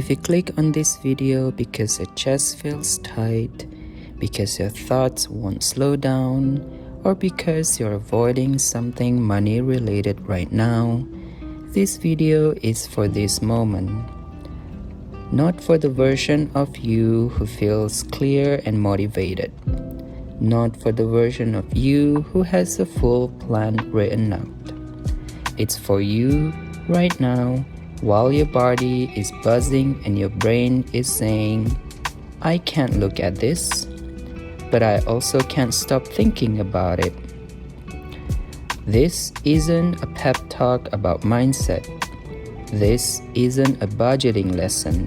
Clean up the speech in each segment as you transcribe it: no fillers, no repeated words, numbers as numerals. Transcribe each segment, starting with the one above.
If you click on this video because your chest feels tight, because your thoughts won't slow down, or because you're avoiding something money related right now, this video is for this moment. Not for the version of you who feels clear and motivated. Not for the version of you who has a full plan written out. It's for you right now while your body is buzzing and your brain is saying, I can't look at this, but I also can't stop thinking about it. This isn't a pep talk about mindset. This isn't a budgeting lesson.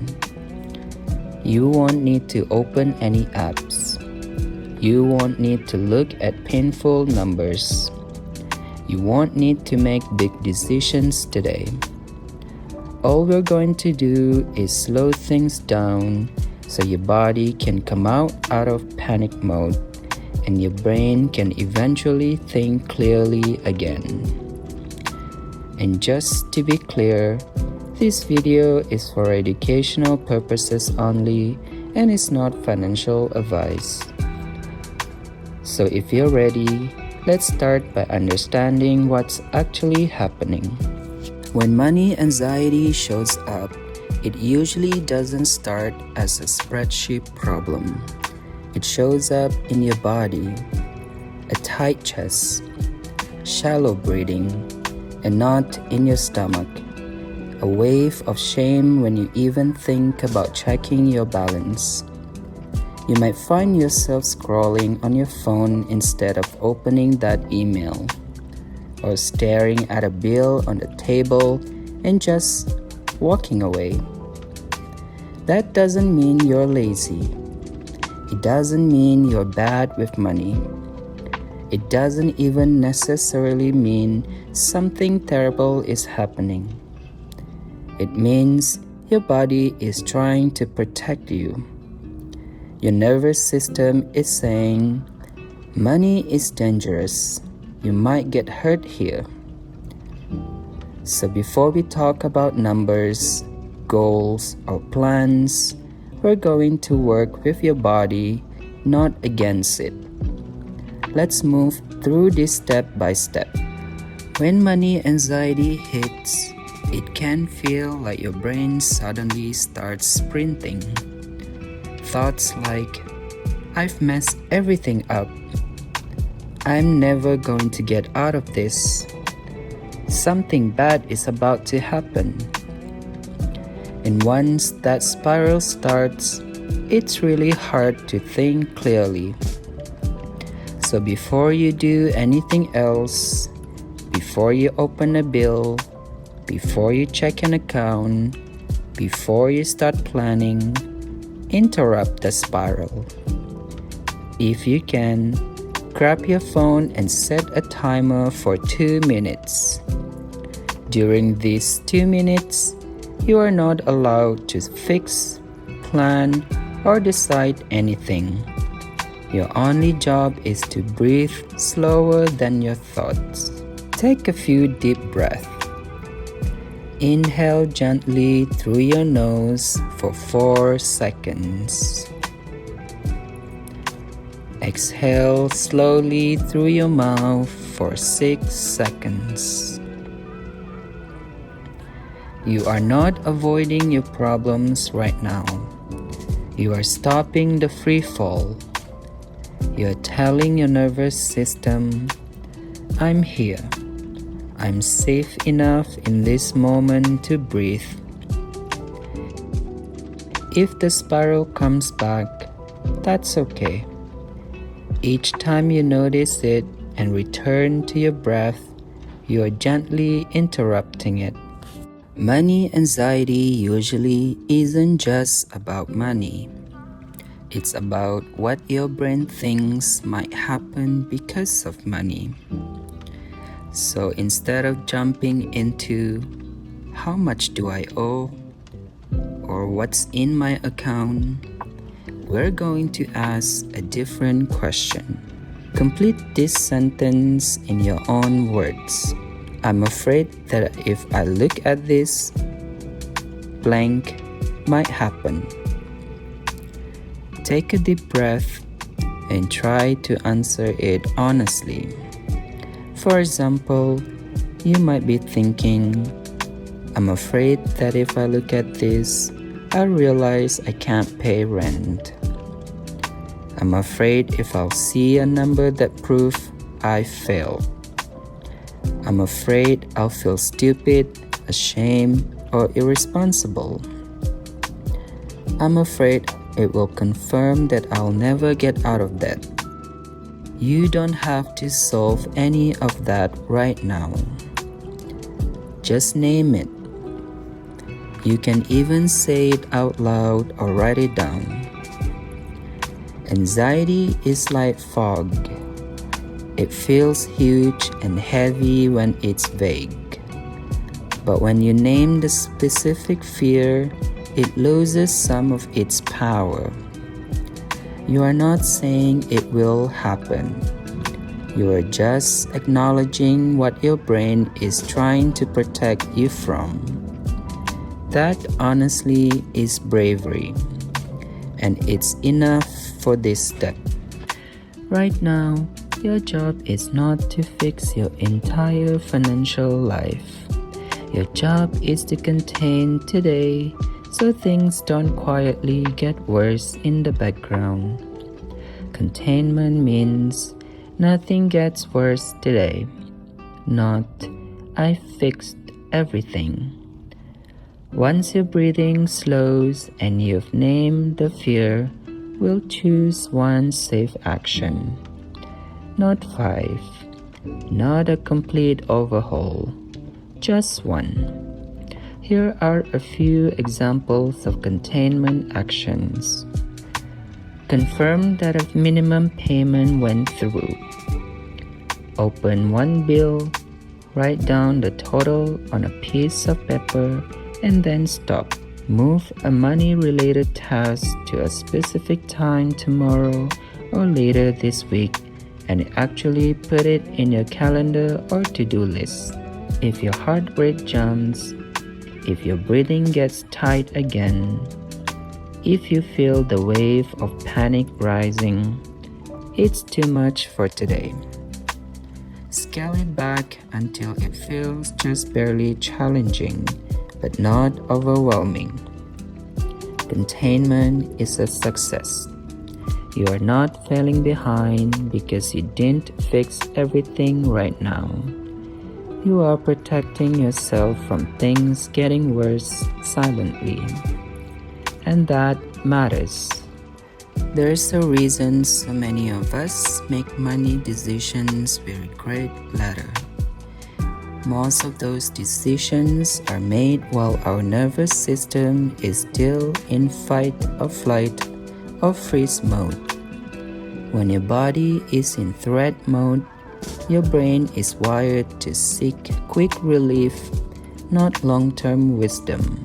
You won't need to open any apps. You won't need to look at painful numbers. You won't need to make big decisions today. All we're going to do is slow things down so your body can come out of panic mode and your brain can eventually think clearly again. And just to be clear, this video is for educational purposes only and is not financial advice. So if you're ready, let's start by understanding what's actually happening. When money anxiety shows up, it usually doesn't start as a spreadsheet problem. It shows up in your body, a tight chest, shallow breathing, a knot in your stomach, a wave of shame when you even think about checking your balance. You might find yourself scrolling on your phone instead of opening that email, or staring at a bill on the table and just walking away. That doesn't mean you're lazy. It doesn't mean you're bad with money. It doesn't even necessarily mean something terrible is happening. It means your body is trying to protect you. Your nervous system is saying, money is dangerous. You might get hurt here. So before we talk about numbers, goals, or plans, we're going to work with your body, not against it. Let's move through this step by step. When money anxiety hits, it can feel like your brain suddenly starts sprinting. Thoughts like, I've messed everything up. I'm never going to get out of this. Something bad is about to happen. And once that spiral starts, it's really hard to think clearly. So before you do anything else, before you open a bill, before you check an account, before you start planning, interrupt the spiral. If you can, grab your phone and set a timer for 2 minutes. During these 2 minutes, you are not allowed to fix, plan, or decide anything. Your only job is to breathe slower than your thoughts. Take a few deep breaths. Inhale gently through your nose for 4 seconds. Exhale slowly through your mouth for 6 seconds. You are not avoiding your problems right now. You are stopping the free fall. You are telling your nervous system, I'm here. I'm safe enough in this moment to breathe. If the spiral comes back, that's okay. Each time you notice it and return to your breath, you are gently interrupting it. Money anxiety usually isn't just about money. It's about what your brain thinks might happen because of money. So instead of jumping into how much do I owe or what's in my account, we're going to ask a different question. Complete this sentence in your own words. I'm afraid that if I look at this blank, might happen. Take a deep breath and try to answer it honestly. For example, you might be thinking, I'm afraid that if I look at this, I'll realize I can't pay rent. I'm afraid if I'll see a number that proves I failed. I'm afraid I'll feel stupid, ashamed, or irresponsible. I'm afraid it will confirm that I'll never get out of debt. You don't have to solve any of that right now. Just name it. You can even say it out loud or write it down. Anxiety is like fog. It feels huge and heavy when it's vague. But when you name the specific fear, it loses some of its power. You are not saying it will happen. You are just acknowledging what your brain is trying to protect you from. That honestly is bravery, and it's enough for this step. Right now, your job is not to fix your entire financial life. Your job is to contain today so things don't quietly get worse in the background. Containment means nothing gets worse today. Not, I fixed everything. Once your breathing slows and you've named the fear, we'll choose one safe action. Not 5. Not a complete overhaul. Just one. Here are a few examples of containment actions. Confirm that a minimum payment went through. Open one bill, write down the total on a piece of paper, and then stop. Move a money-related task to a specific time tomorrow or later this week and actually put it in your calendar or to-do list. If your heart rate jumps, if your breathing gets tight again, if you feel the wave of panic rising, it's too much for today. Scale it back until it feels just barely challenging, but not overwhelming. Containment is a success. You are not falling behind because you didn't fix everything right now. You are protecting yourself from things getting worse silently. And that matters. There's a reason so many of us make money decisions we regret later. Most of those decisions are made while our nervous system is still in fight or flight or freeze mode. When your body is in threat mode, your brain is wired to seek quick relief, not long-term wisdom.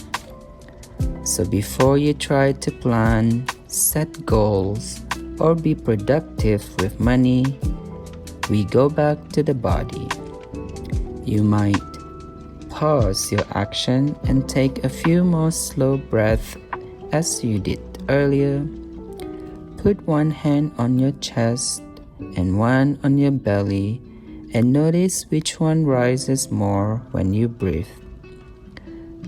So before you try to plan, set goals, or be productive with money, we go back to the body. You might pause your action and take a few more slow breaths as you did earlier. Put one hand on your chest and one on your belly and notice which one rises more when you breathe.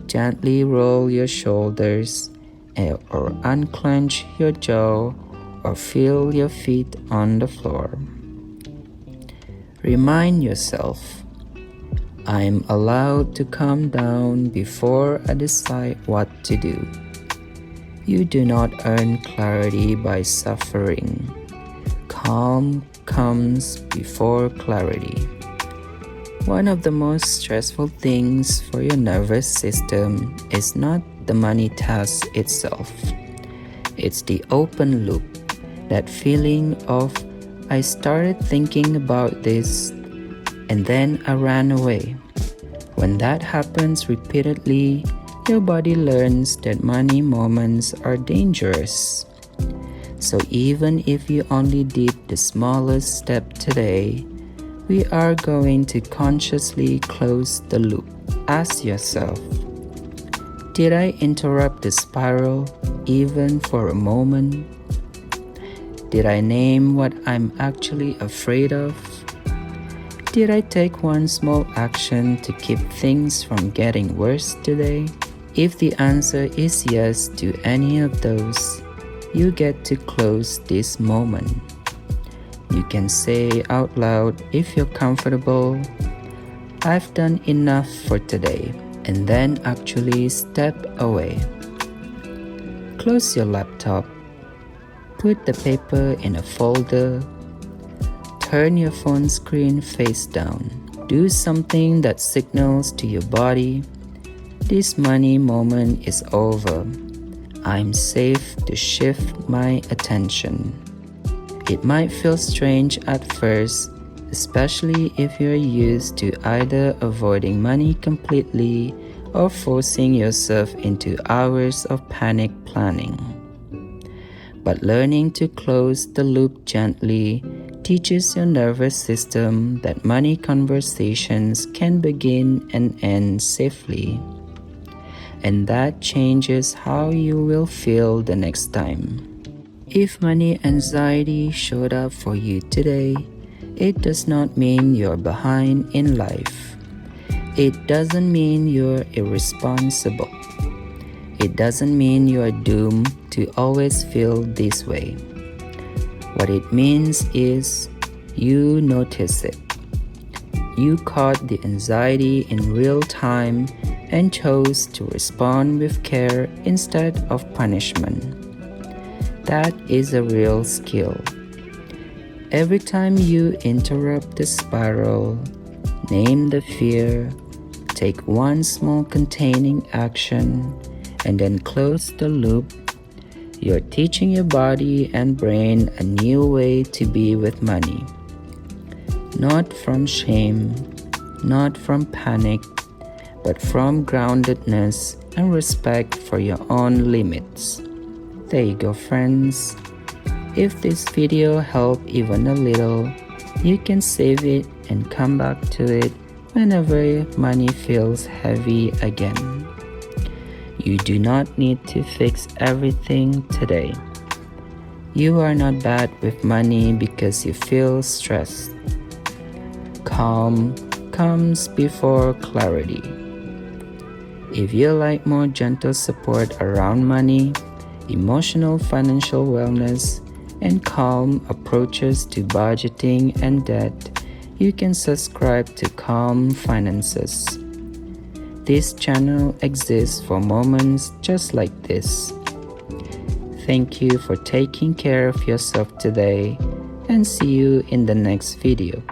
Gently roll your shoulders or unclench your jaw or feel your feet on the floor. Remind yourself, I am allowed to calm down before I decide what to do. You do not earn clarity by suffering. Calm comes before clarity. One of the most stressful things for your nervous system is not the money task itself. It's the open loop, that feeling of I started thinking about this and then I ran away. When that happens repeatedly, your body learns that money moments are dangerous. So even if you only did the smallest step today, we are going to consciously close the loop. Ask yourself, Did I interrupt the spiral even for a moment? Did I name what I'm actually afraid of? Did I take one small action to keep things from getting worse today? If the answer is yes to any of those, you get to close this moment. You can say out loud if you're comfortable, "I've done enough for today," and then actually step away. Close your laptop. Put the paper in a folder. Turn your phone screen face down. Do something that signals to your body, "This money moment is over. I'm safe to shift my attention." It might feel strange at first, especially if you're used to either avoiding money completely or forcing yourself into hours of panic planning. But learning to close the loop gently teaches your nervous system that money conversations can begin and end safely. And that changes how you will feel the next time. If money anxiety showed up for you today, it does not mean you're behind in life. It doesn't mean you're irresponsible. It doesn't mean you're doomed to always feel this way. What it means is you notice it. You caught the anxiety in real time and chose to respond with care instead of punishment. That is a real skill. Every time you interrupt the spiral, name the fear, take one small containing action, and then close the loop, you're teaching your body and brain a new way to be with money. Not from shame, not from panic, but from groundedness and respect for your own limits. There you go, friends. If this video helped even a little, you can save it and come back to it whenever money feels heavy again. You do not need to fix everything today. You are not bad with money because you feel stressed. Calm comes before clarity. If you like more gentle support around money, emotional financial wellness, and calm approaches to budgeting and debt, you can subscribe to Calm Finances. This channel exists for moments just like this. Thank you for taking care of yourself today, and see you in the next video.